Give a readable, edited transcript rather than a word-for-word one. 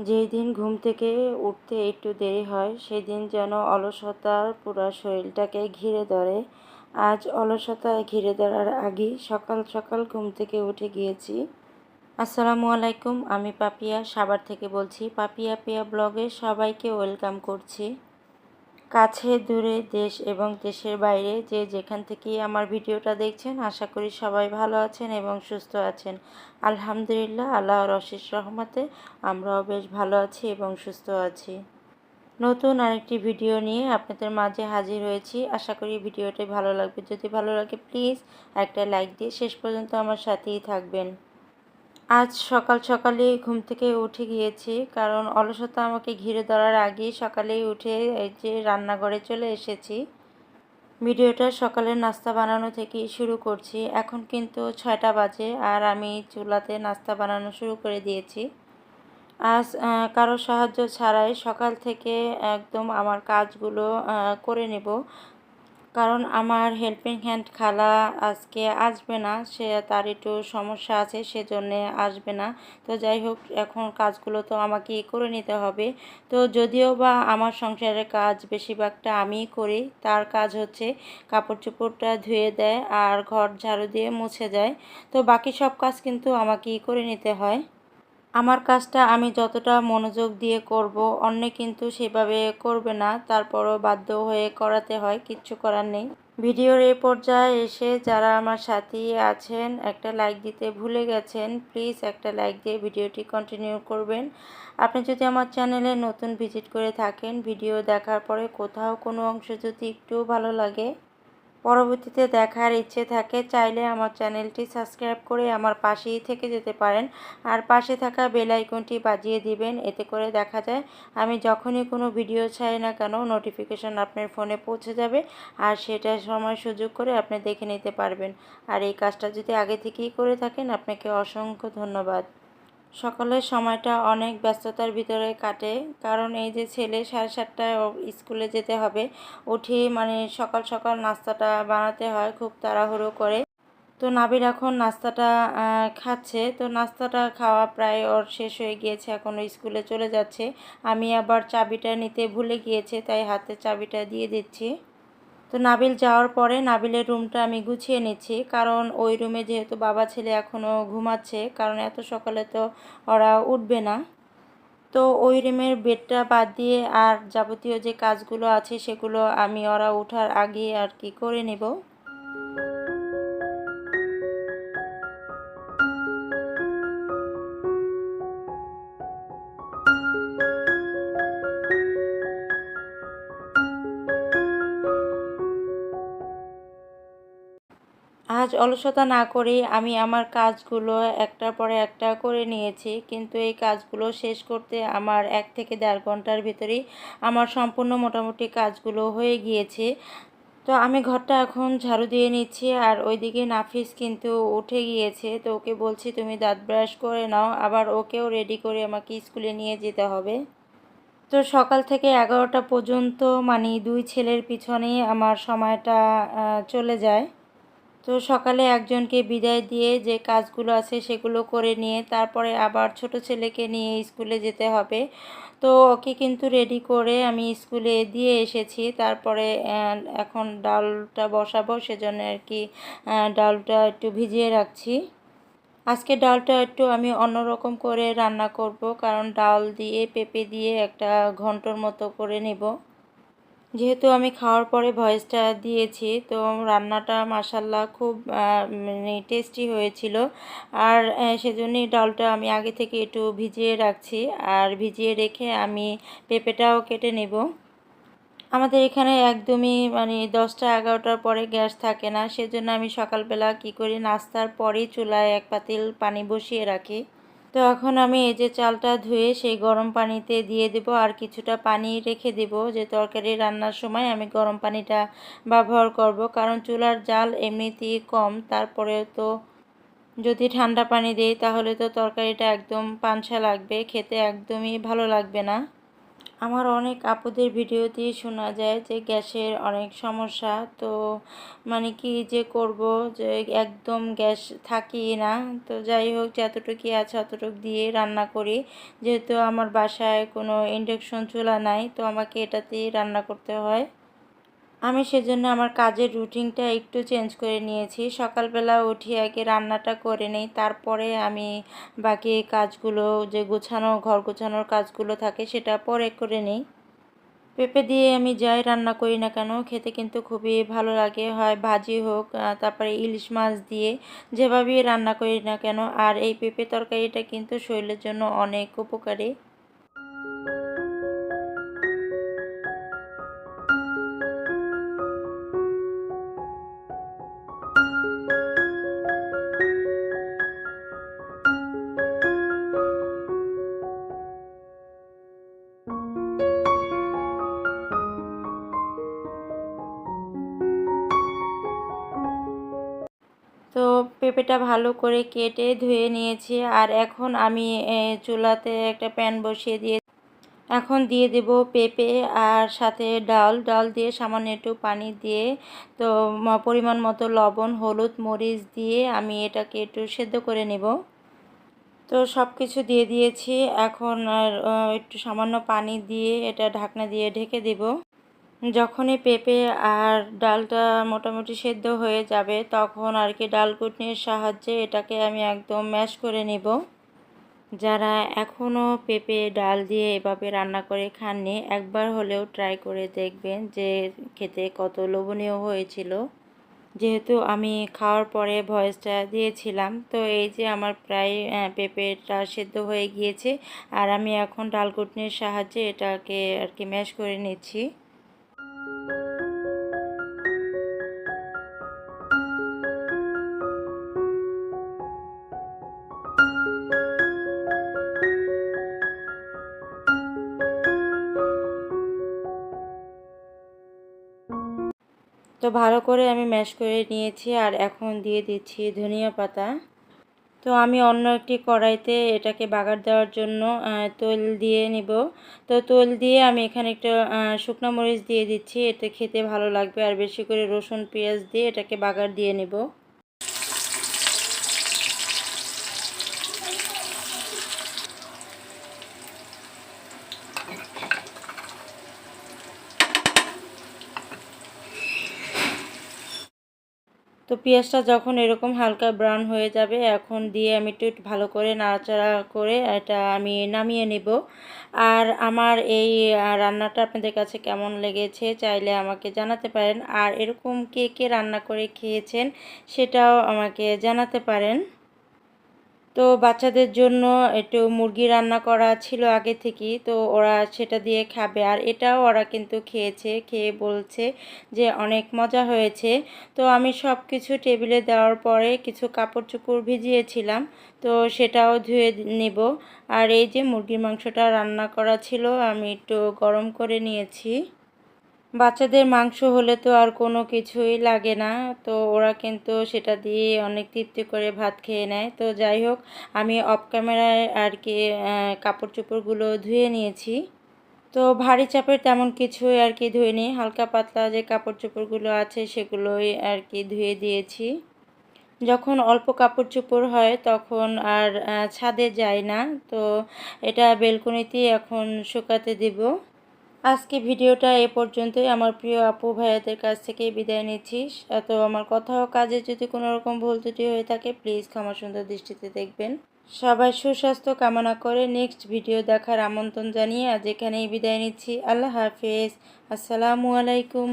যেই দিন ঘুম থেকে উঠতে একটু দেরি হয় সেদিন যেন অলসতার পুরো শরীরটাকে ঘিরে ধরে। আজ অলসতায় ঘিরে ধরার আগেই সকাল সকাল ঘুম থেকে উঠে গিয়েছি। আসসালামু আলাইকুম, আমি পাপিয়া সাভার থেকে বলছি। পাপিয়া পিয়া ব্লগে সবাইকে ওয়েলকাম করছি। কাছে দূরে দেশ এবং দেশের বাইরে যে যেখান থেকেই আমার ভিডিওটা দেখছেন, আশা করি সবাই ভালো আছেন এবং সুস্থ আছেন। আলহামদুলিল্লাহ, আল্লাহর অশেষ রহমতে আমরাও বেশ ভালো আছি এবং সুস্থ আছি। নতুন আরেকটি ভিডিও নিয়ে আপনাদের মাঝে হাজির হয়েছি। আশা করি ভিডিওটি ভালো লাগবে। যদি ভালো লাগে প্লিজ একটা লাইক দিয়ে শেষ পর্যন্ত আমার সাথেই থাকবেন। আজ সকাল সকালেই ঘুম থেকে উঠে গিয়েছি, কারণ অলসতা আমাকে ঘিরে ধরার আগেই সকালেই উঠে এই যে রান্নাঘরে চলে এসেছি। ভিডিওটা সকালের নাস্তা বানানো থেকেই শুরু করছি। এখন কিন্তু 6টা বাজে আর আমি চুলাতে নাস্তা বানানো শুরু করে দিয়েছি। আজ কারো সাহায্য ছাড়াই সকাল থেকে একদম আমার কাজগুলো করে নেব, কারণ আমার হেল্পিং হ্যান্ড খালা আজকে আসবে না, তার একটু সমস্যা আছে, সেজন্যে আসবে না। তো যাই হোক, এখন কাজগুলো তো আমাকেই করে নিতে হবে। তো যদিও বা আমার সংসারের কাজ বেশিরভাগটা আমিই করি, তার কাজ হচ্ছে কাপড় চোপড়টা ধুয়ে দেয় আর ঘর ঝাড়ু দিয়ে মুছে দেয়। তো বাকি সব কাজ কিন্তু আমাকেই করে নিতে হয়। আমার কাজটা আমি যতটা মনোযোগ দিয়ে করব, অন্যে কিন্তু সেভাবে করবে না, তারপরও বাধ্য হয়ে করাতে হয়, কিচ্ছু করার নেই। ভিডিওর এই পর্যায়ে এসে যারা আমার সাথেই আছেন, একটা লাইক দিতে ভুলে গেছেন, প্লিজ একটা লাইক দিয়ে ভিডিওটি কন্টিনিউ করবেন। আপনি যদি আমার চ্যানেলে নতুন ভিজিট করে থাকেন, ভিডিও দেখার পরে কোথাও কোনো অংশ যদি একটু ভালো লাগে, পরবর্তীতে দেখার ইচ্ছে থাকে, চাইলে আমার চ্যানেলটি সাবস্ক্রাইব করে আমার পাশেই থেকে যেতে পারেন। আর পাশে থাকা বেল আইকনটি বাজিয়ে দিবেন, এতে করে দেখা যায় আমি যখনই কোনো ভিডিও ছাড়ি না কেন নোটিফিকেশন আপনার ফোনে পৌঁছে যাবে, আর সেটা সময় সুযোগ করে আপনি দেখে নিতে পারবেন। আর এই কাজটা যদি আগে থেকেই করে থাকেন, আপনাকে অসংখ্য ধন্যবাদ। সকালের সময়টা অনেক ব্যস্ততার ভিতরে কাটে, কারণ এই যে ছেলে 7:30টায় স্কুলে যেতে হবে, উঠে সকাল সকাল নাস্তাটা বানাতে হয় খুব তাড়াহুড়ো করে। তো নাবিল এখন নাস্তাটা খাচ্ছে। তো নাস্তাটা খাওয়া প্রায় ওর শেষ হয়ে গিয়েছে, এখন ও স্কুলে চলে যাচ্ছে। আমি আবার চাবিটা নিতে ভুলে গিয়েছে, তাই হাতে চাবিটা দিয়ে দিচ্ছি। তো নাবিল যাওয়ার পরে নাবিলের রুমটা আমি গুছিয়ে নিচ্ছি, কারণ ওই রুমে যেহেতু বাবা ছেলে এখনও ঘুমাচ্ছে, কারণ এত সকালে তো ওরা উঠবে না। তো ওই রুমের বেডটা বাদ দিয়ে আর যাবতীয় যে কাজগুলো আছে সেগুলো আমি ওরা ওঠার আগে আর কি করে নেব। আজ অলসতা না করেই আমি আমার কাজগুলো একটার পরে একটা করে নিয়েছি, কিন্তু এই কাজগুলো শেষ করতে আমার 1 থেকে 1.5 ঘন্টার ভিতরেই আমার সম্পূর্ণ মোটামুটি কাজগুলো হয়ে গিয়েছে। তো আমি ঘরটা এখন ঝাড়ু দিয়ে নিচ্ছি, আর ওইদিকে নাফিস কিন্তু উঠে গিয়েছে। তো ওকে বলছি তুমি দাঁত ব্রাশ করে নাও, আবার ওকেও রেডি করে আমাকে স্কুলে নিয়ে যেতে হবে। তো সকাল থেকে 11টা পর্যন্ত দুই ছেলের পিছনেই আমার সময়টা চলে যায়। তো সকালে একজনকে বিদায় দিয়ে যে কাজগুলো আছে সেগুলো করে নিয়ে তারপরে আবার ছোট ছেলেকে নিয়ে স্কুলে যেতে হবে। তো ওকে কিন্তু রেডি করে আমি স্কুলে দিয়ে এসেছি। তারপরে এখন ডালটা বসাবো, সেজন্য আর কি ডালটা একটু ভিজিয়ে রাখছি। আজকে ডালটা একটু আমি অন্যরকম করে রান্না করব, কারণ ডাল দিয়ে পেঁপে দিয়ে একটা ঘন্টর মতো করে নেব। যেহেতু আমি খাওয়ার পরে ভয়েসটা দিয়েছি, তো রান্নাটা মাশাল্লাহ খুব টেস্টি হয়েছিল। আর সেজন্যই ডালটা আমি আগে থেকে একটু ভিজিয়ে রাখছি, আর ভিজিয়ে রেখে আমি পেঁপেটাও কেটে নেব। আমাদের এখানে একদমই 10টা 11টার পরে গ্যাস থাকে না, সেজন্য আমি সকালবেলা কি করি, নাস্তার পরেই চুলায় 1 পাতিল পানি বসিয়ে রাখি। তো এখন আমি এই যে চালটা ধুয়ে সেই গরম পানিতে দিয়ে দেব, আর কিছুটা পানি রেখে দেব, যে তরকারি রান্নার সময় আমি গরম পানিটা ব্যবহার করব, কারণ চুলার জাল এমনিতেই কম, তারপরেও তো যদি ঠান্ডা পানি দেই তাহলে তো তরকারিটা একদম পানসা লাগবে, খেতে একদমই ভালো লাগবে না। আমার অনেক আপুদের ভিডিওতেই শোনা যায় যে গ্যাসের অনেক সমস্যা। তো মানে কি যে করব, যে একদম গ্যাস থাকেই না। তো যাই হোক, যতটুকুই আছে অতটুকু দিয়ে রান্না করি। যেহেতু আমার বাসায় কোনো ইন্ডাকশন চুলা নাই, তো আমাকে এটাতেই রান্না করতে হয়। আমি সেজন্য আমার কাজের রুটিনটা একটু চেঞ্জ করে নিয়েছি। সকালবেলা উঠি আগে রান্নাটা করে নেই, তারপরে আমি বাকি কাজগুলো, যে ঘর গোছানোর কাজগুলো থাকে সেটা পরে করে নিই। পেঁপে দিয়ে আমি যাই রান্না করি না কেন, খেতে কিন্তু খুবই ভালো লাগে। হয় ভাজি হোক, তারপরে ইলিশ মাছ দিয়ে যেভাবেই রান্না করি না কেন। আর এই পেঁপে তরকারিটা কিন্তু শরীরের জন্য অনেক উপকারী। তো পেঁপেটা ভালো করে কেটে ধুয়ে নিয়েছি। আর এখন আমি চুলাতে একটা প্যান বসিয়ে দিয়ে এখন দিয়ে দেব পেঁপে, আর সাথে ডাল দিয়ে সামান্য একটু পানি দিয়ে, তো পরিমাণ মতো লবণ, হলুদ, মরিচ দিয়ে আমি এটাকে একটু সেদ্ধ করে নেব। তো সব কিছু দিয়ে দিয়েছি। এখন আর একটু সামান্য পানি দিয়ে এটা ঢাকনা দিয়ে ঢেকে দেব। যখনই পেঁপে আর ডালটা মোটামুটি সেদ্ধ হয়ে যাবে, তখন আর কি ডাল ঘুটনির সাহায্যে এটাকে আমি একদম ম্যাশ করে নেব। যারা এখনও পেঁপে ডাল দিয়ে এভাবে রান্না করে খাননি, একবার হলেও ট্রাই করে দেখবেন যে খেতে কত লোভনীয় হয়েছিল। যেহেতু আমি খাওয়ার পরে ভয়েসটা দিয়েছিলাম, তো এই যে আমার প্রায় পেঁপেটা সেদ্ধ হয়ে গিয়েছে। আর আমি এখন ডাল ঘুটনির সাহায্যে এটাকে আর কি ম্যাশ করে নিচ্ছি। তো ভালো করে আমি ম্যাশ করে নিয়েছি। আর এখন দিয়ে দিচ্ছি ধনিয়া পাতা। তো আমি অন্য একটি কড়াইতে এটাকে বাগার দেওয়ার জন্য তেল দিয়ে নিব। তো তেল দিয়ে আমি এখানে একটা শুকনো মরিচ দিয়ে দিচ্ছি, এতে খেতে ভালো লাগবে। আর বেশি করে রসুন পেঁয়াজ দিয়ে এটাকে বাগার দিয়ে নেব। তো পেঁয়াজটা যখন এরকম হালকা ব্রাউন হয়ে যাবে, এখন দিয়ে আমি একটু ভালো করে নাড়াচাড়া করে এটা আমি নামিয়ে নেব। আর আমার এই রান্নাটা আপনাদের কাছে কেমন লেগেছে চাইলে আমাকে জানাতে পারেন। আর এরকম কে কে রান্না করে খেয়েছেন সেটাও আমাকে জানাতে পারেন। তো বাচ্চাদের জন্য একটু মুরগি রান্না করা ছিল আগে থেকেই, তো ওরা সেটা দিয়ে খাবে। আর এটাও ওরা কিন্তু খেয়েছে, খেয়ে বলছে যে অনেক মজা হয়েছে। তো আমি সব কিছু টেবিলে দেওয়ার পরে কিছু কাপড় চোপড় ভিজিয়েছিলাম, তো সেটাও ধুয়ে নেব। আর এই যে মুরগির মাংসটা রান্না করা ছিল, আমি একটু গরম করে নিয়েছি। বাচ্চাদের মাংস হলে তো আর কোনো কিছুই লাগে না, তো ওরা কিন্তু সেটা দিয়ে অনেক তৃপ্তি করে ভাত খেয়ে নেয়। তো যাই হোক, আমি অফ ক্যামেরায় আর কি কাপড় চোপড়গুলো ধুয়ে নিয়েছি। তো ভারী চাপের তেমন কিছুই আর কি ধুইনি, হালকা পাতলা যে কাপড় চোপড়গুলো আছে সেগুলোই আর কি ধুয়ে দিয়েছি। যখন অল্প কাপড় চোপড় হয় তখন আর ছাদে যাই না, তো এটা বেলকনিতেই এখন শুকাতে দেব। আজকে ভিডিওটা এ পর্যন্তই। আমার প্রিয় আপু ভাইয়াদের কাছ থেকে বিদায় নিচ্ছি। তো আমার কথা ও কাজে যদি কোনো রকম ভুল ত্রুটি হয়ে থাকে, প্লিজ ক্ষমা সুন্দর দৃষ্টিতে দেখবেন। সবাই সুস্বাস্থ্য কামনা করে নেক্সট ভিডিও দেখার আমন্ত্রণ জানিয়ে আজ এখানেই বিদায় নিচ্ছি। আল্লাহ হাফেজ। আসসালামু আলাইকুম।